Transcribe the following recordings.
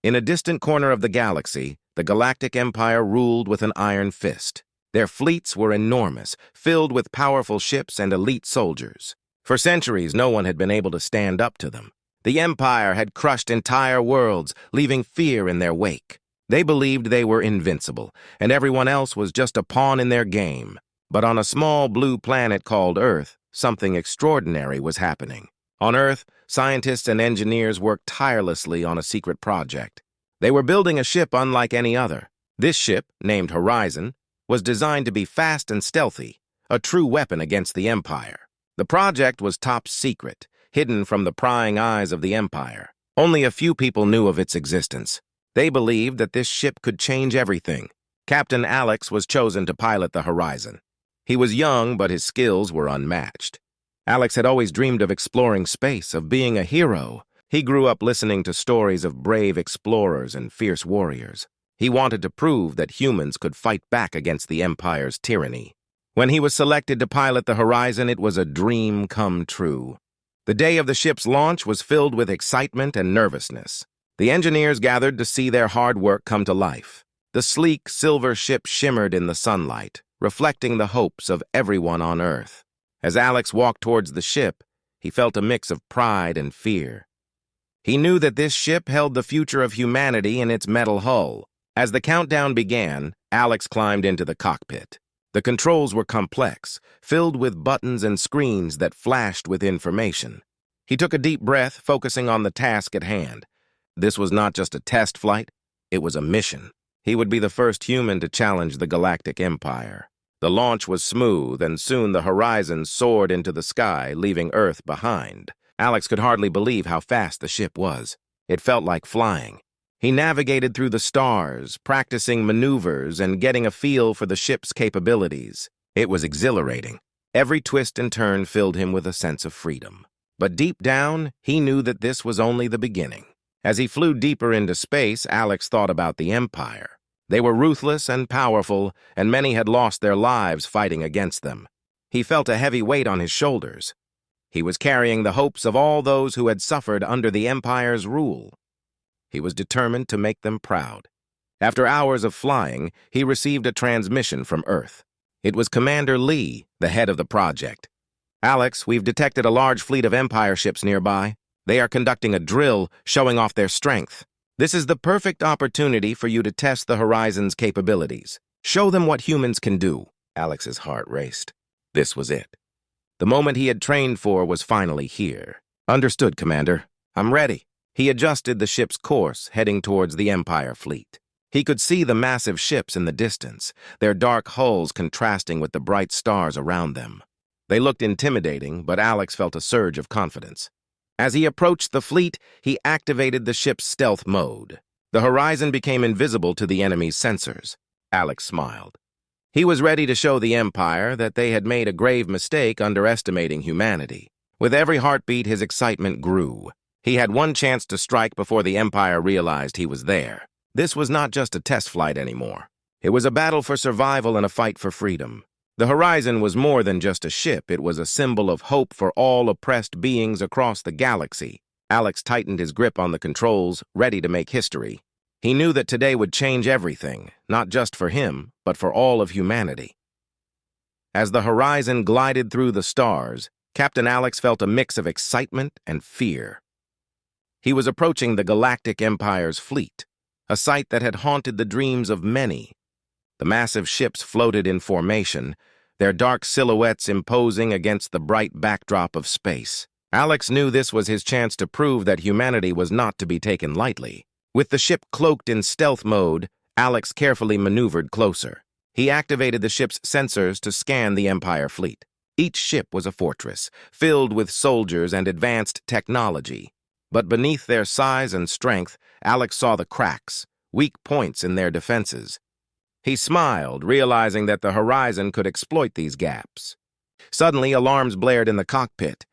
In a distant corner of the galaxy, the Galactic Empire ruled with an iron fist. Their fleets were enormous, filled with powerful ships and elite soldiers. For centuries, no one had been able to stand up to them. The Empire had crushed entire worlds, leaving fear in their wake. They believed they were invincible, and everyone else was just a pawn in their game. But on a small blue planet called Earth, something extraordinary was happening. On Earth, scientists and engineers worked tirelessly on a secret project. They were building a ship unlike any other. This ship, named Horizon, was designed to be fast and stealthy, a true weapon against the Empire. The project was top secret, hidden from the prying eyes of the Empire. Only a few people knew of its existence. They believed that this ship could change everything. Captain Alex was chosen to pilot the Horizon. He was young, but his skills were unmatched. Alex had always dreamed of exploring space, of being a hero. He grew up listening to stories of brave explorers and fierce warriors. He wanted to prove that humans could fight back against the Empire's tyranny. When he was selected to pilot the Horizon, it was a dream come true. The day of the ship's launch was filled with excitement and nervousness. The engineers gathered to see their hard work come to life. The sleek, silver ship shimmered in the sunlight, reflecting the hopes of everyone on Earth. As Alex walked towards the ship, he felt a mix of pride and fear. He knew that this ship held the future of humanity in its metal hull. As the countdown began, Alex climbed into the cockpit. The controls were complex, filled with buttons and screens that flashed with information. He took a deep breath, focusing on the task at hand. This was not just a test flight, it was a mission. He would be the first human to challenge the Galactic Empire. The launch was smooth, and soon the Horizon soared into the sky, leaving Earth behind. Alex could hardly believe how fast the ship was. It felt like flying. He navigated through the stars, practicing maneuvers and getting a feel for the ship's capabilities. It was exhilarating. Every twist and turn filled him with a sense of freedom. But deep down, he knew that this was only the beginning. As he flew deeper into space, Alex thought about the Empire. They were ruthless and powerful, and many had lost their lives fighting against them. He felt a heavy weight on his shoulders. He was carrying the hopes of all those who had suffered under the Empire's rule. He was determined to make them proud. After hours of flying, he received a transmission from Earth. It was Commander Lee, the head of the project. "Alex, we've detected a large fleet of Empire ships nearby. They are conducting a drill, showing off their strength. This is the perfect opportunity for you to test the Horizon's capabilities. Show them what humans can do." Alex's heart raced. This was it. The moment he had trained for was finally here. "Understood, Commander. I'm ready." He adjusted the ship's course, heading towards the Empire fleet. He could see the massive ships in the distance, their dark hulls contrasting with the bright stars around them. They looked intimidating, but Alex felt a surge of confidence. As he approached the fleet, he activated the ship's stealth mode. The Horizon became invisible to the enemy's sensors. Alex smiled. He was ready to show the Empire that they had made a grave mistake underestimating humanity. With every heartbeat, his excitement grew. He had one chance to strike before the Empire realized he was there. This was not just a test flight anymore. It was a battle for survival and a fight for freedom. The Horizon was more than just a ship. It was a symbol of hope for all oppressed beings across the galaxy. Alex tightened his grip on the controls, ready to make history. He knew that today would change everything, not just for him, but for all of humanity. As the Horizon glided through the stars, Captain Alex felt a mix of excitement and fear. He was approaching the Galactic Empire's fleet, a sight that had haunted the dreams of many. The massive ships floated in formation, their dark silhouettes imposing against the bright backdrop of space. Alex knew this was his chance to prove that humanity was not to be taken lightly. With the ship cloaked in stealth mode, Alex carefully maneuvered closer. He activated the ship's sensors to scan the Empire fleet. Each ship was a fortress, filled with soldiers and advanced technology. But beneath their size and strength, Alex saw the cracks, weak points in their defenses. He smiled, realizing that the Horizon could exploit these gaps. Suddenly, alarms blared in the cockpit.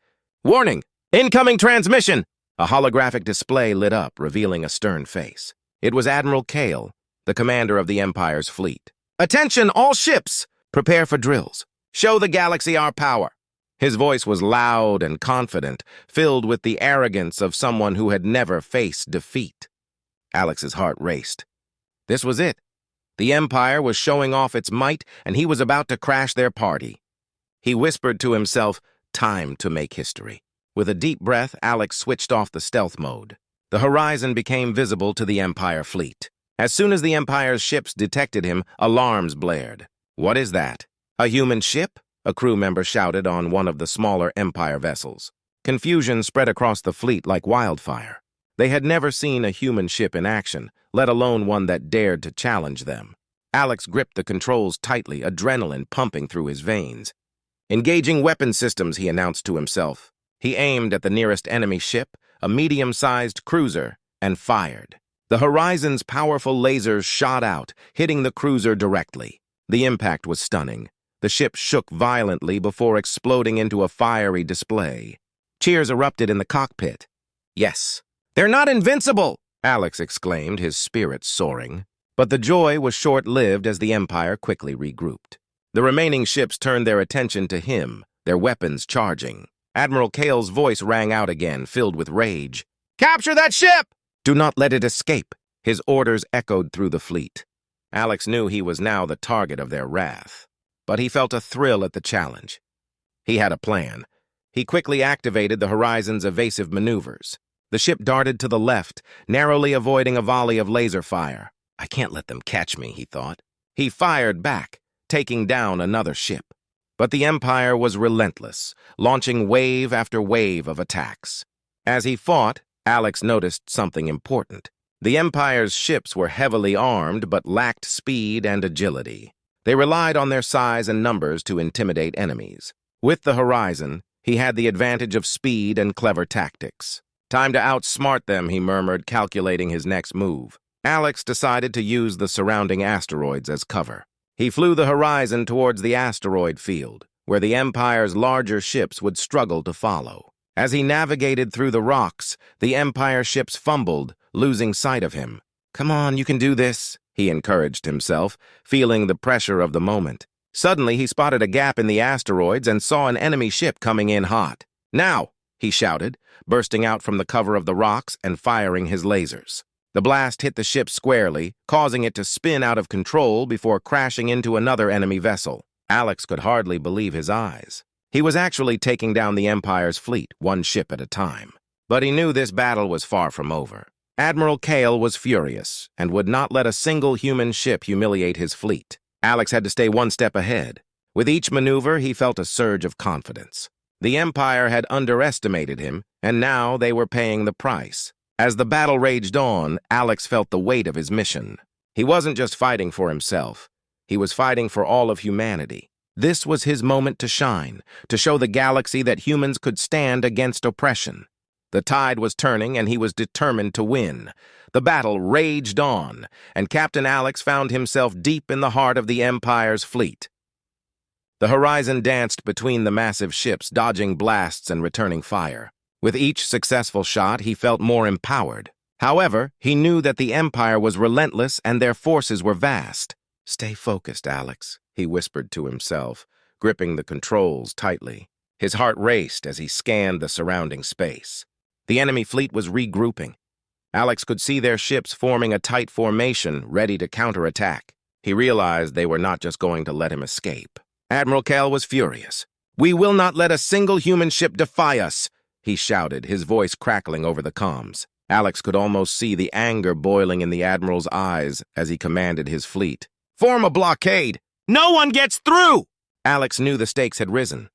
"Warning! Incoming transmission!" A holographic display lit up, revealing a stern face. It was Admiral Kale, the commander of the Empire's fleet. "Attention, all ships! Prepare for drills. Show the galaxy our power." His voice was loud and confident, filled with the arrogance of someone who had never faced defeat. Alex's heart raced. This was it. The Empire was showing off its might, and he was about to crash their party. He whispered to himself, time to make history. With a deep breath, Alex switched off the stealth mode. The horizon became visible to the Empire fleet. As soon as the Empire's ships detected him, alarms blared. What is that? A human ship? A crew member shouted on one of the smaller Empire vessels. Confusion spread across the fleet like wildfire. They had never seen a human ship in action, let alone one that dared to challenge them. Alex gripped the controls tightly, adrenaline pumping through his veins. Engaging weapon systems, he announced to himself. He aimed at the nearest enemy ship, a medium-sized cruiser, and fired. The horizon's powerful lasers shot out, hitting the cruiser directly. The impact was stunning. The ship shook violently before exploding into a fiery display. Cheers erupted in the cockpit. Yes. "They're not invincible!" Alex exclaimed, his spirits soaring. But the joy was short-lived as the Empire quickly regrouped. The remaining ships turned their attention to him, their weapons charging. Admiral Kale's voice rang out again, filled with rage. "Capture that ship! Do not let it escape!" His orders echoed through the fleet. Alex knew he was now the target of their wrath, but he felt a thrill at the challenge. He had a plan. He quickly activated the Horizon's evasive maneuvers. The ship darted to the left, narrowly avoiding a volley of laser fire. I can't let them catch me, he thought. He fired back, taking down another ship. But the Empire was relentless, launching wave after wave of attacks. As he fought, Alex noticed something important. The Empire's ships were heavily armed but lacked speed and agility. They relied on their size and numbers to intimidate enemies. With the Horizon, he had the advantage of speed and clever tactics. Time to outsmart them, he murmured, calculating his next move. Alex decided to use the surrounding asteroids as cover. He flew the Horizon towards the asteroid field, where the Empire's larger ships would struggle to follow. As he navigated through the rocks, the Empire ships fumbled, losing sight of him. "Come on, you can do this," he encouraged himself, feeling the pressure of the moment. Suddenly, he spotted a gap in the asteroids and saw an enemy ship coming in hot. "Now!" he shouted, bursting out from the cover of the rocks and firing his lasers. The blast hit the ship squarely, causing it to spin out of control before crashing into another enemy vessel. Alex could hardly believe his eyes. He was actually taking down the Empire's fleet, one ship at a time. But he knew this battle was far from over. Admiral Kale was furious and would not let a single human ship humiliate his fleet. Alex had to stay one step ahead. With each maneuver, he felt a surge of confidence. The Empire had underestimated him, and now they were paying the price. As the battle raged on, Alex felt the weight of his mission. He wasn't just fighting for himself. He was fighting for all of humanity. This was his moment to shine, to show the galaxy that humans could stand against oppression. The tide was turning, and he was determined to win. The battle raged on, and Captain Alex found himself deep in the heart of the Empire's fleet. The Horizon danced between the massive ships, dodging blasts and returning fire. With each successful shot, he felt more empowered. However, he knew that the Empire was relentless and their forces were vast. "Stay focused, Alex," he whispered to himself, gripping the controls tightly. His heart raced as he scanned the surrounding space. The enemy fleet was regrouping. Alex could see their ships forming a tight formation, ready to counterattack. He realized they were not just going to let him escape. Admiral Kale was furious. "We will not let a single human ship defy us," he shouted, his voice crackling over the comms. Alex could almost see the anger boiling in the Admiral's eyes as he commanded his fleet. "Form a blockade! No one gets through!" Alex knew the stakes had risen.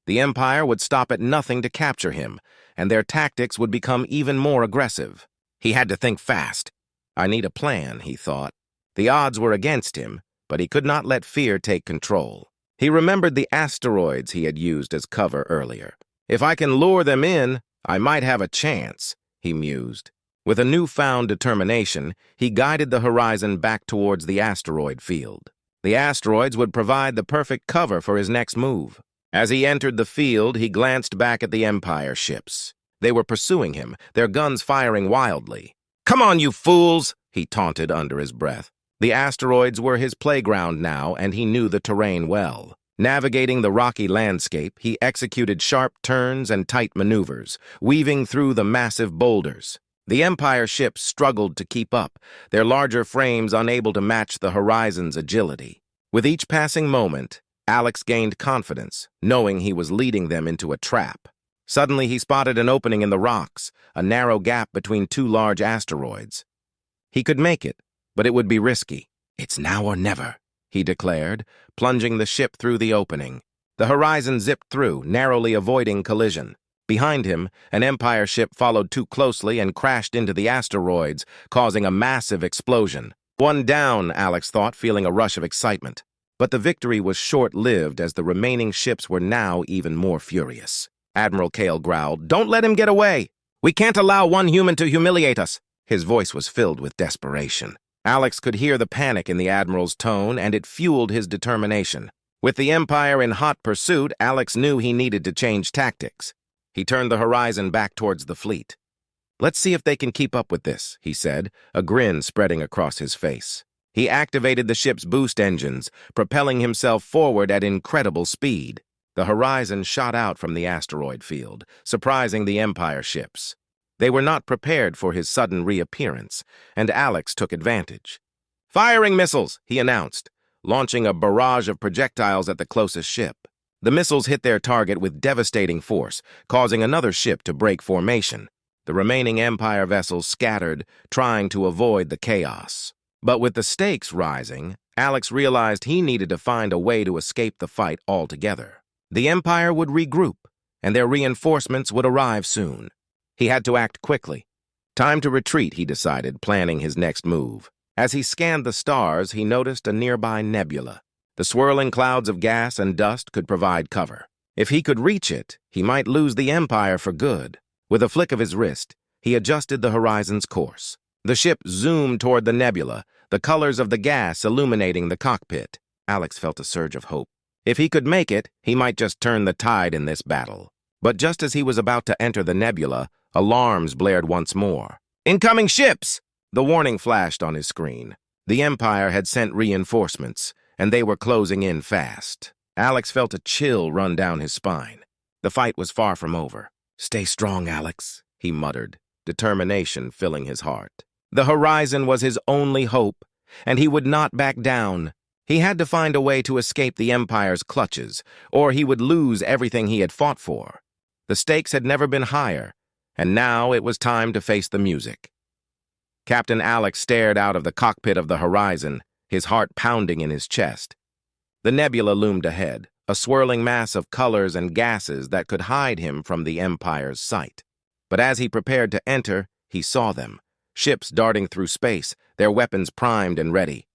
The Empire would stop at nothing to capture him, and their tactics would become even more aggressive. He had to think fast. "I need a plan," he thought. The odds were against him, but he could not let fear take control. He remembered the asteroids he had used as cover earlier. "If I can lure them in, I might have a chance," he mused. With a newfound determination, he guided the Horizon back towards the asteroid field. The asteroids would provide the perfect cover for his next move. As he entered the field, he glanced back at the Empire ships. They were pursuing him, their guns firing wildly. "Come on, you fools!" he taunted under his breath. The asteroids were his playground now, and he knew the terrain well. Navigating the rocky landscape, he executed sharp turns and tight maneuvers, weaving through the massive boulders. The Empire ships struggled to keep up, their larger frames unable to match the Horizon's agility. With each passing moment, Alex gained confidence, knowing he was leading them into a trap. Suddenly, he spotted an opening in the rocks, a narrow gap between two large asteroids. He could make it, but it would be risky. "It's now or never," he declared, plunging the ship through the opening. The Horizon zipped through, narrowly avoiding collision. Behind him, an Empire ship followed too closely and crashed into the asteroids, causing a massive explosion. One down, Alex thought, feeling a rush of excitement. But the victory was short-lived as the remaining ships were now even more furious. Admiral Kale growled, "Don't let him get away! We can't allow one human to humiliate us!" His voice was filled with desperation. Alex could hear the panic in the Admiral's tone, and it fueled his determination. With the Empire in hot pursuit, Alex knew he needed to change tactics. He turned the Horizon back towards the fleet. "Let's see if they can keep up with this," he said, a grin spreading across his face. He activated the ship's boost engines, propelling himself forward at incredible speed. The Horizon shot out from the asteroid field, surprising the Empire ships. They were not prepared for his sudden reappearance, and Alex took advantage. "Firing missiles," he announced, launching a barrage of projectiles at the closest ship. The missiles hit their target with devastating force, causing another ship to break formation. The remaining Empire vessels scattered, trying to avoid the chaos. But with the stakes rising, Alex realized he needed to find a way to escape the fight altogether. The Empire would regroup, and their reinforcements would arrive soon. He had to act quickly. Time to retreat, he decided, planning his next move. As he scanned the stars, he noticed a nearby nebula. The swirling clouds of gas and dust could provide cover. If he could reach it, he might lose the Empire for good. With a flick of his wrist, he adjusted the Horizon's course. The ship zoomed toward the nebula, the colors of the gas illuminating the cockpit. Alex felt a surge of hope. If he could make it, he might just turn the tide in this battle. But just as he was about to enter the nebula, alarms blared once more. "Incoming ships!" The warning flashed on his screen. The Empire had sent reinforcements, and they were closing in fast. Alex felt a chill run down his spine. The fight was far from over. "Stay strong, Alex," he muttered, determination filling his heart. The Horizon was his only hope, and he would not back down. He had to find a way to escape the Empire's clutches, or he would lose everything he had fought for. The stakes had never been higher, and now it was time to face the music. Captain Alex stared out of the cockpit of the Horizon, his heart pounding in his chest. The nebula loomed ahead, a swirling mass of colors and gases that could hide him from the Empire's sight. But as he prepared to enter, he saw them, ships darting through space, their weapons primed and ready.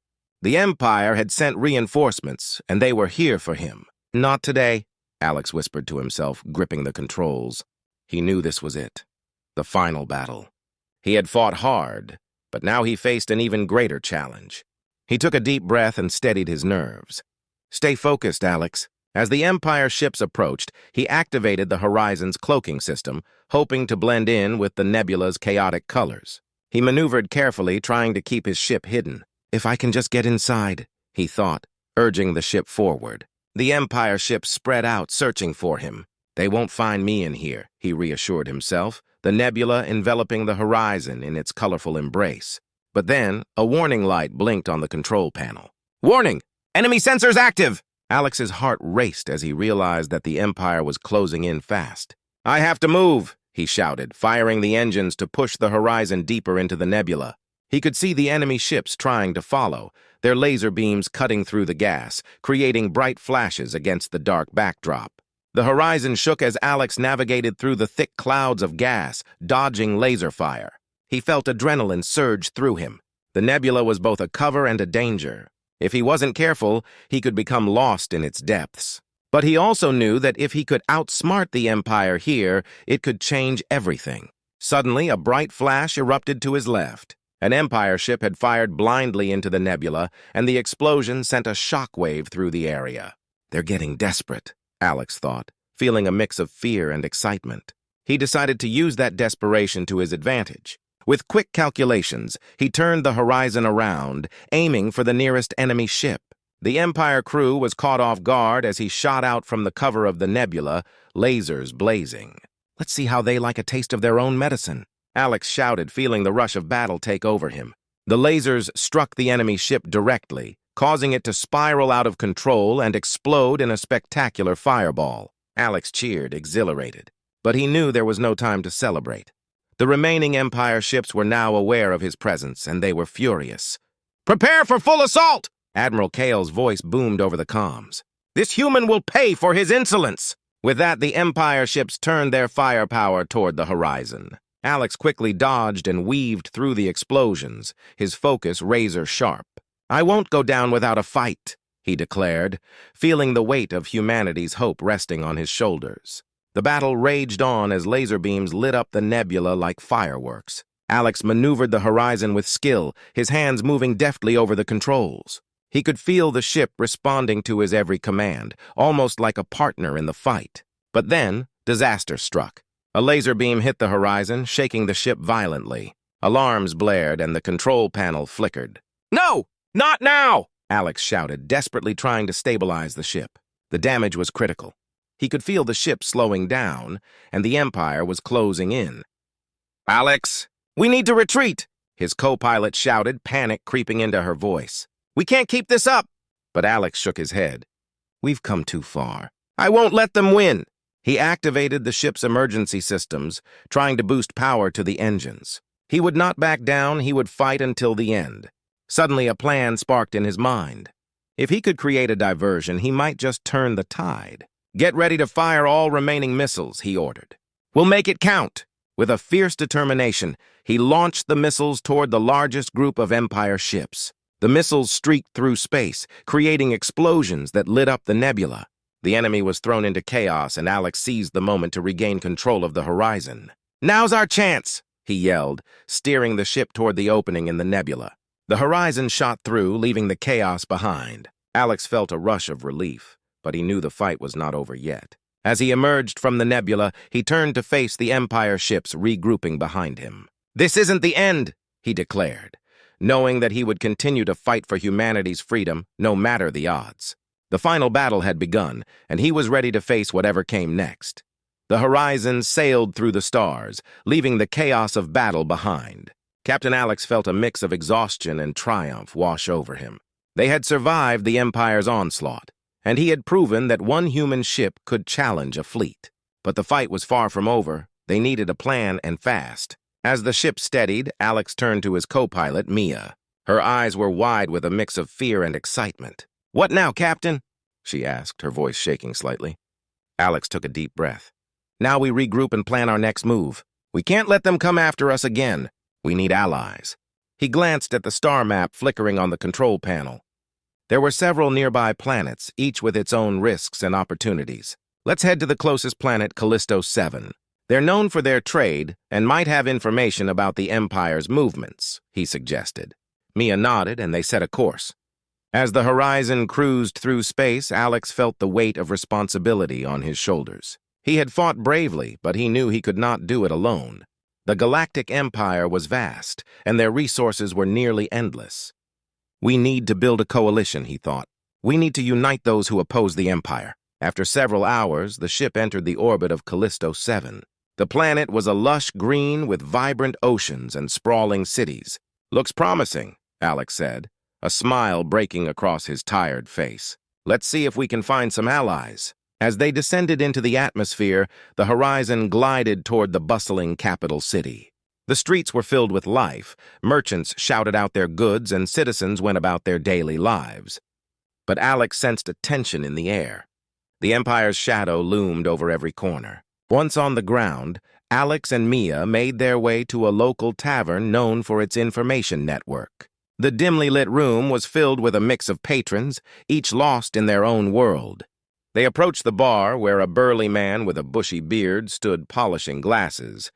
The Empire had sent reinforcements, and they were here for him. "Not today," Alex whispered to himself, gripping the controls. He knew this was it, the final battle. He had fought hard, but now he faced an even greater challenge. He took a deep breath and steadied his nerves. "Stay focused, Alex." As the Empire ships approached, he activated the Horizon's cloaking system, hoping to blend in with the nebula's chaotic colors. He maneuvered carefully, trying to keep his ship hidden. "If I can just get inside," he thought, urging the ship forward. The Empire ships spread out, searching for him. "They won't find me in here," he reassured himself, the nebula enveloping the Horizon in its colorful embrace. But then, a warning light blinked on the control panel. "Warning! Enemy sensors active!" Alex's heart raced as he realized that the Empire was closing in fast. "I have to move," he shouted, firing the engines to push the Horizon deeper into the nebula. He could see the enemy ships trying to follow, their laser beams cutting through the gas, creating bright flashes against the dark backdrop. The Horizon shook as Alex navigated through the thick clouds of gas, dodging laser fire. He felt adrenaline surge through him. The nebula was both a cover and a danger. If he wasn't careful, he could become lost in its depths. But he also knew that if he could outsmart the Empire here, it could change everything. Suddenly, a bright flash erupted to his left. An Empire ship had fired blindly into the nebula, and the explosion sent a shockwave through the area. "They're getting desperate," Alex thought, feeling a mix of fear and excitement. He decided to use that desperation to his advantage. With quick calculations, he turned the Horizon around, aiming for the nearest enemy ship. The Empire crew was caught off guard as he shot out from the cover of the nebula, lasers blazing. "Let's see how they like a taste of their own medicine." Alex shouted, feeling the rush of battle take over him. The lasers struck the enemy ship directly, causing it to spiral out of control and explode in a spectacular fireball. Alex cheered, exhilarated, but he knew there was no time to celebrate. The remaining Empire ships were now aware of his presence, and they were furious. "Prepare for full assault!" Admiral Kale's voice boomed over the comms. "This human will pay for his insolence!" With that, the Empire ships turned their firepower toward the horizon. Alex quickly dodged and weaved through the explosions, his focus razor-sharp. "I won't go down without a fight," he declared, feeling the weight of humanity's hope resting on his shoulders. The battle raged on as laser beams lit up the nebula like fireworks. Alex maneuvered the horizon with skill, his hands moving deftly over the controls. He could feel the ship responding to his every command, almost like a partner in the fight. But then, disaster struck. A laser beam hit the horizon, shaking the ship violently. Alarms blared and the control panel flickered. "No! Not now!" Alex shouted, desperately trying to stabilize the ship. The damage was critical. He could feel the ship slowing down, and the Empire was closing in. "Alex, we need to retreat!" His co-pilot shouted, panic creeping into her voice. "We can't keep this up!" But Alex shook his head. "We've come too far. I won't let them win!" He activated the ship's emergency systems, trying to boost power to the engines. He would not back down, he would fight until the end. Suddenly, a plan sparked in his mind. If he could create a diversion, he might just turn the tide. "Get ready to fire all remaining missiles," he ordered. "We'll make it count." With a fierce determination, he launched the missiles toward the largest group of Empire ships. The missiles streaked through space, creating explosions that lit up the nebula. The enemy was thrown into chaos, and Alex seized the moment to regain control of the horizon. "Now's our chance!" he yelled, steering the ship toward the opening in the nebula. The horizon shot through, leaving the chaos behind. Alex felt a rush of relief, but he knew the fight was not over yet. As he emerged from the nebula, he turned to face the Empire ships regrouping behind him. "This isn't the end," he declared, knowing that he would continue to fight for humanity's freedom, no matter the odds. The final battle had begun, and he was ready to face whatever came next. The horizon sailed through the stars, leaving the chaos of battle behind. Captain Alex felt a mix of exhaustion and triumph wash over him. They had survived the Empire's onslaught, and he had proven that one human ship could challenge a fleet. But the fight was far from over. They needed a plan, and fast. As the ship steadied, Alex turned to his co-pilot, Mia. Her eyes were wide with a mix of fear and excitement. "What now, Captain?" she asked, her voice shaking slightly. Alex took a deep breath. "Now we regroup and plan our next move. We can't let them come after us again. We need allies." He glanced at the star map flickering on the control panel. There were several nearby planets, each with its own risks and opportunities. "Let's head to the closest planet, Callisto 7. They're known for their trade and might have information about the Empire's movements," he suggested. Mia nodded, and they set a course. As the horizon cruised through space, Alex felt the weight of responsibility on his shoulders. He had fought bravely, but he knew he could not do it alone. The Galactic Empire was vast, and their resources were nearly endless. "We need to build a coalition," he thought. "We need to unite those who oppose the Empire." After several hours, the ship entered the orbit of Callisto 7. The planet was a lush green with vibrant oceans and sprawling cities. "Looks promising," Alex said, a smile breaking across his tired face. "Let's see if we can find some allies." As they descended into the atmosphere, the horizon glided toward the bustling capital city. The streets were filled with life, merchants shouted out their goods, and citizens went about their daily lives. But Alex sensed a tension in the air. The Empire's shadow loomed over every corner. Once on the ground, Alex and Mia made their way to a local tavern known for its information network. The dimly lit room was filled with a mix of patrons, each lost in their own world. They approached the bar, where a burly man with a bushy beard stood polishing glasses.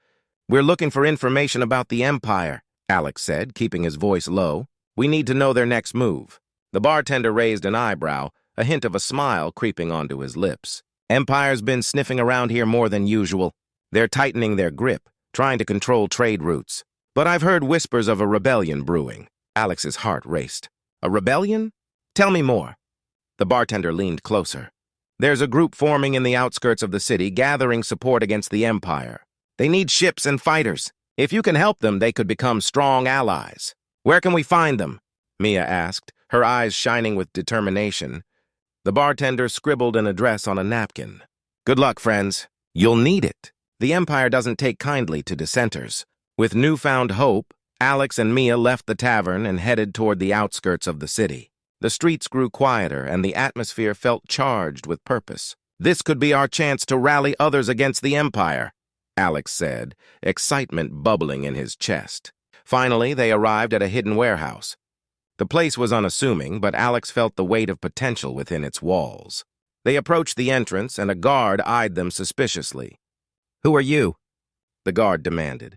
"We're looking for information about the Empire," Alex said, keeping his voice low. "We need to know their next move." The bartender raised an eyebrow, a hint of a smile creeping onto his lips. "Empire's been sniffing around here more than usual. They're tightening their grip, trying to control trade routes. But I've heard whispers of a rebellion brewing." Alex's heart raced. "A rebellion? Tell me more." The bartender leaned closer. "There's a group forming in the outskirts of the city, gathering support against the Empire. They need ships and fighters. If you can help them, they could become strong allies. Where can we find them? Mia asked, her eyes shining with determination. The bartender scribbled an address on a napkin. Good luck, friends. You'll need it. The Empire doesn't take kindly to dissenters. With newfound hope, Alex and Mia left the tavern and headed toward the outskirts of the city. The streets grew quieter and the atmosphere felt charged with purpose. This could be our chance to rally others against the Empire, Alex said, excitement bubbling in his chest. Finally, they arrived at a hidden warehouse. The place was unassuming, but Alex felt the weight of potential within its walls. They approached the entrance, and a guard eyed them suspiciously. "Who are you?" the guard demanded.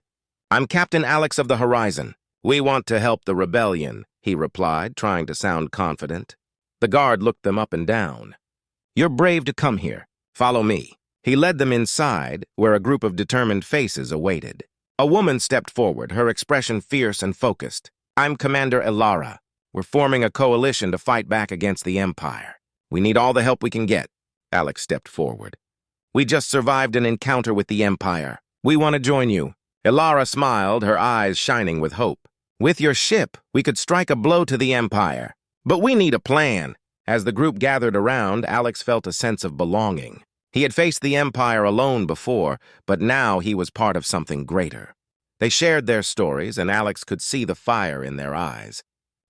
"I'm Captain Alex of the Horizon. We want to help the rebellion," he replied, trying to sound confident. The guard looked them up and down. "You're brave to come here. Follow me." He led them inside, where a group of determined faces awaited. A woman stepped forward, her expression fierce and focused. "I'm Commander Elara. We're forming a coalition to fight back against the Empire. We need all the help we can get." Alex stepped forward. "We just survived an encounter with the Empire. We want to join you." Elara smiled, her eyes shining with hope. "With your ship, we could strike a blow to the Empire. But we need a plan." As the group gathered around, Alex felt a sense of belonging. He had faced the Empire alone before, but now he was part of something greater. They shared their stories, and Alex could see the fire in their eyes.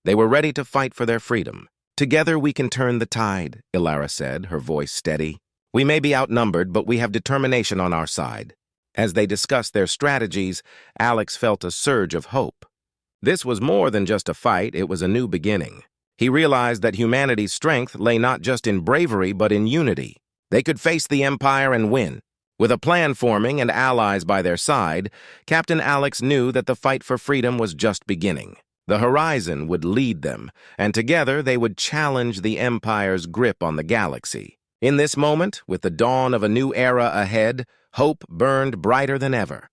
They were ready to fight for their freedom. "Together we can turn the tide," Elara said, her voice steady. "We may be outnumbered, but we have determination on our side." As they discussed their strategies, Alex felt a surge of hope. This was more than just a fight, it was a new beginning. He realized that humanity's strength lay not just in bravery, but in unity. They could face the Empire and win. With a plan forming and allies by their side, Captain Alex knew that the fight for freedom was just beginning. The Horizon would lead them, and together they would challenge the Empire's grip on the galaxy. In this moment, with the dawn of a new era ahead, hope burned brighter than ever.